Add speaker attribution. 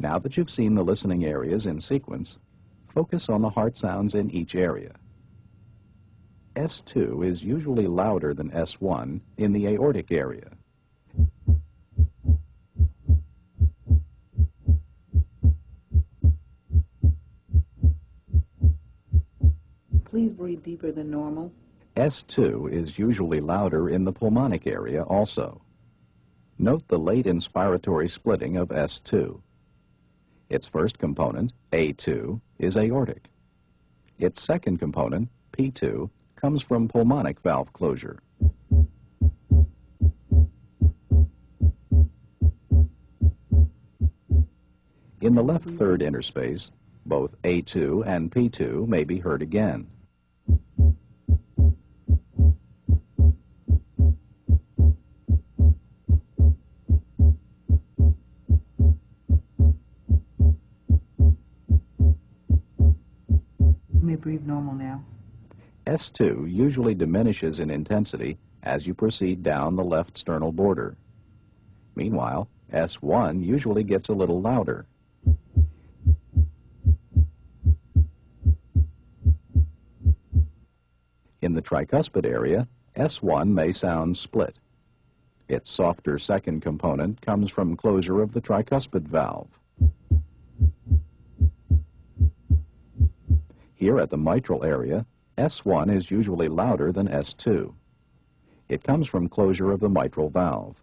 Speaker 1: Now that you've seen the listening areas in sequence, focus on the heart sounds in each area. S2 is usually louder than S1 in the aortic area.
Speaker 2: Please breathe deeper than normal.
Speaker 1: S2 is usually louder in the pulmonic area also. Note the late inspiratory splitting of S2. Its first component, A2, is aortic. Its second component, P2, comes from pulmonic valve closure. In the left third interspace, both A2 and P2 may be heard again.
Speaker 2: You may breathe normal now.
Speaker 1: S2 usually diminishes in intensity as you proceed down the left sternal border. Meanwhile, S1 usually gets a little louder. In the tricuspid area, S1 may sound split. Its softer second component comes from closure of the tricuspid valve. Here at the mitral area, S1 is usually louder than S2. It comes from closure of the mitral valve.